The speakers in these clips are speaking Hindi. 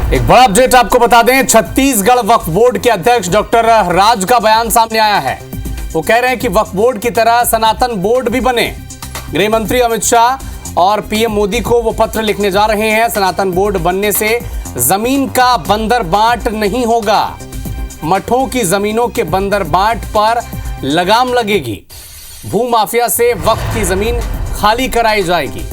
एक बड़ा अपडेट आपको बता दें, छत्तीसगढ़ वक्फ बोर्ड के अध्यक्ष डॉक्टर राज का बयान सामने आया है। वो कह रहे हैं कि वक्फ बोर्ड की तरह सनातन बोर्ड भी बने। गृह मंत्री अमित शाह और पीएम मोदी को वो पत्र लिखने जा रहे हैं। सनातन बोर्ड बनने से जमीन का बंदर बांट नहीं होगा। मठों की जमीनों के बंदर बांट पर लगाम लगेगी। भू माफिया से वक्फ की जमीन खाली कराई जाएगी।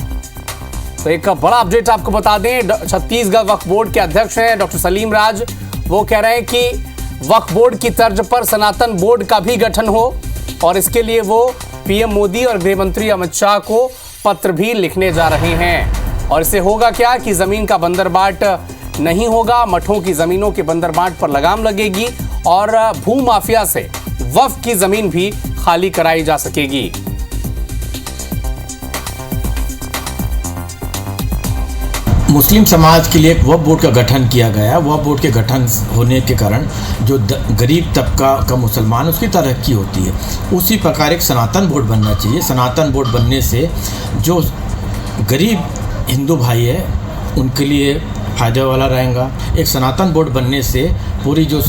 तो एक बड़ा अपडेट आपको बता दें, छत्तीसगढ़ वक्फ बोर्ड के अध्यक्ष हैं डॉक्टर सलीम राज। वो कह रहे हैं कि वक्फ बोर्ड की तर्ज पर सनातन बोर्ड का भी गठन हो और इसके लिए वो पीएम मोदी और गृह मंत्री अमित शाह को पत्र भी लिखने जा रहे हैं। और इससे होगा क्या कि जमीन का बंदरबाट नहीं होगा, मठों की जमीनों के बंदरबाट पर लगाम लगेगी और भू माफिया से वक्फ की जमीन भी खाली कराई जा सकेगी। मुस्लिम समाज के लिए एक वक्फ बोर्ड का गठन किया गया। वक्फ बोर्ड के गठन होने के कारण जो गरीब तबका का मुसलमान उसकी तरक्की होती है। उसी प्रकार एक सनातन बोर्ड बनना चाहिए। सनातन बोर्ड बनने से जो गरीब हिंदू भाई है उनके लिए फ़ायदे वाला रहेगा। एक सनातन बोर्ड बनने से पूरी जो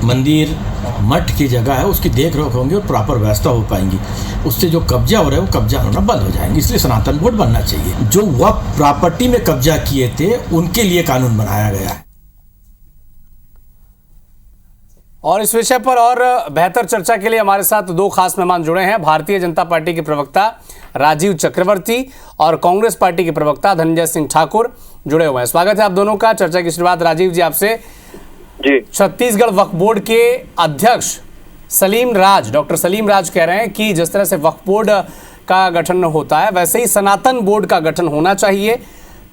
मंदिर मठ की जगह है उसकी देख रेख होंगी और प्रॉपर व्यवस्था हो पाएंगी। उससे जो कब्जा हो रहा है वो कब्जा होना बंद हो जाएंगे। इसलिए सनातन बोर्ड बनना चाहिए। जो वक्फ प्रॉपर्टी में कब्जा किए थे उनके लिए कानून बनाया गया है। और इस विषय पर और बेहतर चर्चा के लिए हमारे साथ दो खास मेहमान जुड़े हैं। भारतीय जनता पार्टी के प्रवक्ता राजीव चक्रवर्ती और कांग्रेस पार्टी के प्रवक्ता धनंजय सिंह ठाकुर जुड़े हुए हैं। स्वागत है आप दोनों का। चर्चा की शुरुआत राजीव जी आपसे। जी, छत्तीसगढ़ वक्फ बोर्ड के अध्यक्ष सलीम राज, डॉक्टर सलीम राज कह रहे हैं कि जिस तरह से वक्फ बोर्ड का गठन होता है वैसे ही सनातन बोर्ड का गठन होना चाहिए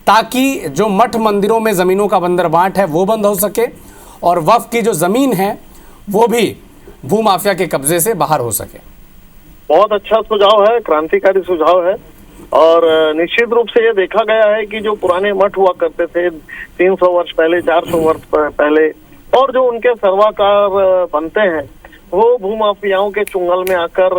ताकि जो मठ मंदिरों में ज़मीनों का बंदरबांट है वो बंद हो सके और वक्फ की जो ज़मीन है वो भी भू माफिया के कब्जे से बाहर हो सके। बहुत अच्छा सुझाव है, क्रांतिकारी सुझाव है। और निश्चित रूप से ये देखा गया है कि जो पुराने मठ हुआ करते थे 300 वर्ष पहले, 400 वर्ष पहले, और जो उनके सर्वाकार बनते हैं वो भूमाफियाओं के चुंगल में आकर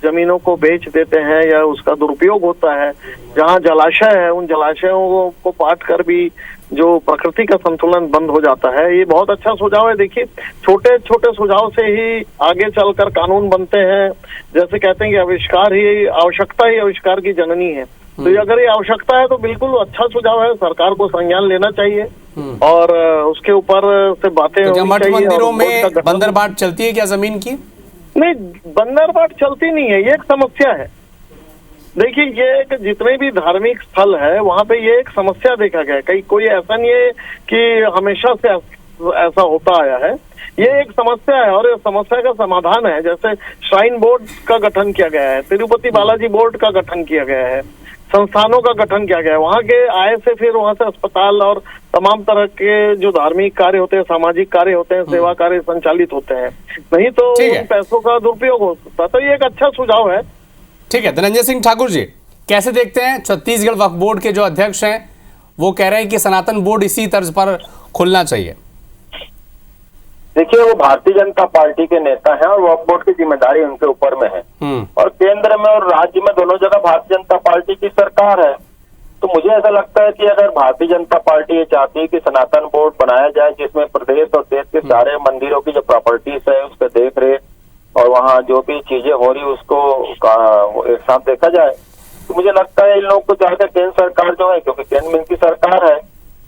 जमीनों को बेच देते हैं या उसका दुरुपयोग होता है। जहां जलाशय है उन जलाशयों को पाट कर भी जो प्रकृति का संतुलन बंद हो जाता है। ये बहुत अच्छा सुझाव है। देखिए, छोटे छोटे सुझाव से ही आगे चलकर कानून बनते हैं। जैसे कहते हैं कि आवश्यकता ही आविष्कार की जननी है। तो अगर ये आवश्यकता है तो बिल्कुल अच्छा सुझाव है। सरकार को संज्ञान लेना चाहिए और उसके ऊपर से बातें तो मठ मंदिरों में बंदरबाट चलती है क्या जमीन की? नहीं, बंदरबाट चलती नहीं है, ये एक समस्या है। देखिए, ये एक जितने भी धार्मिक स्थल है वहाँ पे ये एक समस्या देखा गया है। कहीं कोई ऐसा नहीं है कि हमेशा से ऐसा होता आया है। ये एक समस्या है और इस समस्या का समाधान है। जैसे श्राइन बोर्ड का गठन किया गया है, तिरुपति बालाजी बोर्ड का गठन किया गया है, संस्थानों का गठन किया गया है। वहाँ के आय से फिर वहाँ से अस्पताल और तमाम तरह के जो धार्मिक कार्य होते हैं, सामाजिक कार्य होते हैं, सेवा कार्य संचालित होते हैं। नहीं तो उन पैसों का दुरुपयोग हो सकता है। तो ये एक अच्छा सुझाव है। ठीक है, धनंजय सिंह ठाकुर जी कैसे देखते हैं? छत्तीसगढ़ वक्फ बोर्ड के जो अध्यक्ष हैं वो कह रहे हैं कि सनातन बोर्ड इसी तर्ज पर खुलना चाहिए। देखिए, वो भारतीय जनता पार्टी के नेता हैं और वक्फ बोर्ड की जिम्मेदारी उनके ऊपर में है और केंद्र में और राज्य में दोनों जगह भारतीय जनता पार्टी की सरकार है। तो मुझे ऐसा लगता है कि अगर भारतीय जनता पार्टी ये चाहती है कि सनातन बोर्ड बनाया जाए जिसमें प्रदेश और देश के सारे मंदिरों की जो प्रॉपर्टीज है उसका देख रेख और वहाँ जो भी चीजें हो रही उसको एक साथ देखा जाए, तो मुझे लगता है इन लोगों को जाकर केंद्र सरकार जो है, क्योंकि केंद्र में इनकी सरकार है,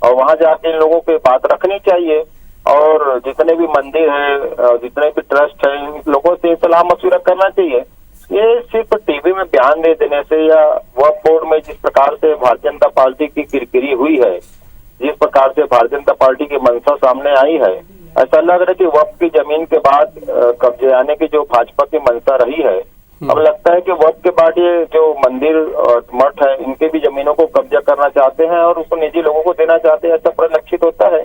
और वहाँ जाके इन लोगों की बात रखनी चाहिए और जितने भी मंदिर है, जितने भी ट्रस्ट है, इन लोगों से सलाह मशवरा करना चाहिए। ये सिर्फ टीवी में बयान दे देने से या वक्फ बोर्ड में जिस प्रकार से भारतीय जनता पार्टी की किरकिरी हुई है, जिस प्रकार से भारतीय जनता पार्टी की मंशा सामने आई है, ऐसा लग रहा है कि वक्फ की जमीन के बाद कब्जे आने की जो भाजपा की मंशा रही है, अब लगता है कि वक्फ के बाद ये जो मंदिर और मठ है इनके भी जमीनों को कब्जा करना चाहते हैं और उसको निजी लोगों को देना चाहते हैं, ऐसा परिलक्षित होता है।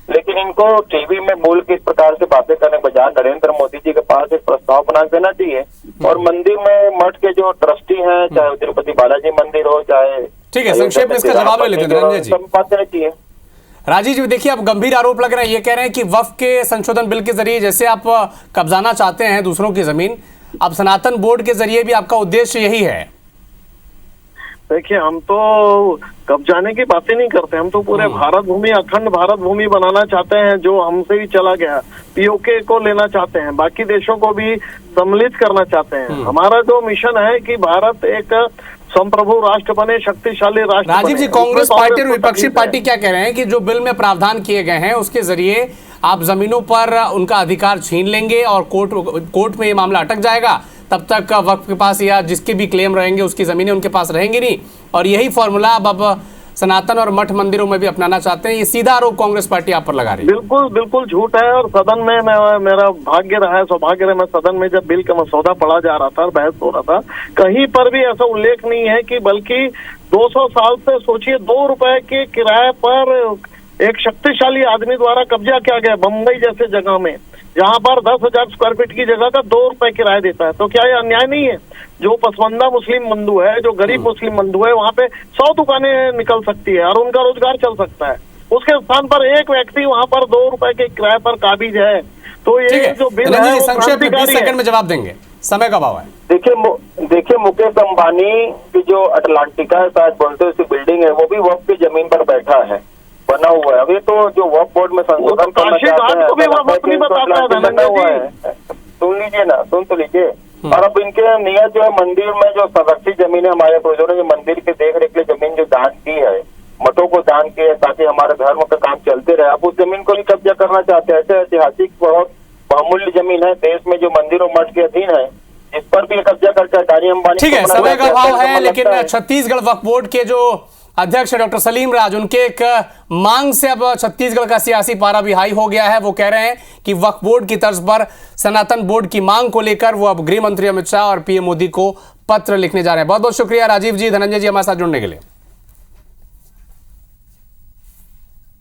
लेकिन इनको टीवी में बोल के इस प्रकार से बातें करने बजाय नरेंद्र मोदी जी के पास एक प्रस्ताव बना देना चाहिए और मंदिर में मठ के जो ट्रस्टी हैं, चाहे तिरुपति बालाजी मंदिर हो, चाहे ठीक है, संक्षेप में इसका जवाब ले लेते हैं धनंजय जी। बात देना चाहिए। राजीव जी, देखिए, अब गंभीर आरोप लग रहे हैं। ये कह रहे हैं कि वक्फ के संशोधन बिल के जरिए जैसे आप कब्जाना चाहते हैं दूसरों की जमीन, अब सनातन बोर्ड के जरिए भी आपका उद्देश्य यही है। देखिए, हम तो कब्जाने की बातें नहीं करते, हम तो पूरे भारत भूमि, अखंड भारत भूमि बनाना चाहते हैं, जो हमसे भी चला गया। पीओके को लेना चाहते हैं, बाकी देशों को भी सम्मिलित करना चाहते हैं। हमारा जो मिशन है कि भारत एक संप्रभु राष्ट्र बने, शक्तिशाली राष्ट्र बने। राजीव जी, कांग्रेस पार्टी और विपक्षी पार्टी क्या कह रहे हैं कि जो बिल में प्रावधान किए गए हैं उसके जरिए आप जमीनों पर उनका अधिकार छीन लेंगे और कोर्ट में ये मामला अटक जाएगा, तब तक वक्फ के पास या जिसके भी क्लेम रहेंगे उसकी जमीनें उनके पास रहेंगी नहीं, और यही फॉर्मूला अब सनातन और मठ मंदिरों में भी अपनाना चाहते हैं। ये सीधा आरोप कांग्रेस पार्टी आप पर लगा रही है। बिल्कुल बिल्कुल झूठ है। और सदन में मेरा भाग्य रहा है, सौभाग्य रहा, मैं सदन में जब बिल का मसौदा पढ़ा जा रहा था, बहस हो रहा था, कहीं पर भी ऐसा उल्लेख नहीं है कि बल्कि 200 साल से सोचिए 2 रुपए के किराए पर एक शक्तिशाली आदमी द्वारा कब्जा किया गया बम्बई जैसे जगह में, जहां पर 10,000 स्क्वायर फीट की जगह का 2 रुपए किराया देता है। तो क्या ये अन्याय नहीं है? जो पसमंदा मुस्लिम बंधु है, जो गरीब मुस्लिम बंधु है, वहां पे 100 दुकानें निकल सकती है और उनका रोजगार चल सकता है। उसके स्थान पर एक व्यक्ति वहां पर 2 रुपए के किराए पर काबिज है। तो ये जो बिल है, संक्षेप में 20 सेकंड में जवाब देंगे, समय का अभाव है। देखिए मुकेश अंबानी की जो अटलांटिका शायद बोलते हैं बिल्डिंग है, वो भी वक्फ की जमीन पर बैठा है, बना हुआ है। अभी तो जो वक्फ बोर्ड में संशोधन करना चाहते हैं, सुन लीजिए ना, सुन तो लीजिए। और अब इनके नियत जो है, मंदिर में जो संरक्षित जमीन है, हमारे पूर्वजों ने जो मंदिर के देख रेख के लिए जमीन जो दान की है, मठों को दान किया है ताकि हमारे धर्म का काम चलते रहे, आप उस जमीन को भी कब्जा करना चाहते हैं। ऐसे ऐतिहासिक बहुत बहुमूल्य जमीन है देश में जो मंदिर और मठ के अधीन है, इस पर भी कब्जा करके अडानी अंबानी। ठीक है, समय का अभाव है, लेकिन छत्तीसगढ़ वक्फ बोर्ड के जो अध्यक्ष डॉक्टर सलीम राज, उनके एक मांग से अब छत्तीसगढ़ का सियासी पारा भी हाई हो गया है। वो कह रहे हैं कि वक्फ बोर्ड की तर्ज पर सनातन बोर्ड की मांग को लेकर वो अब गृह मंत्री अमित शाह और पीएम मोदी को पत्र लिखने जा रहे हैं। बहुत बहुत शुक्रिया राजीव जी, धनंजय जी हमारे साथ जुड़ने के लिए।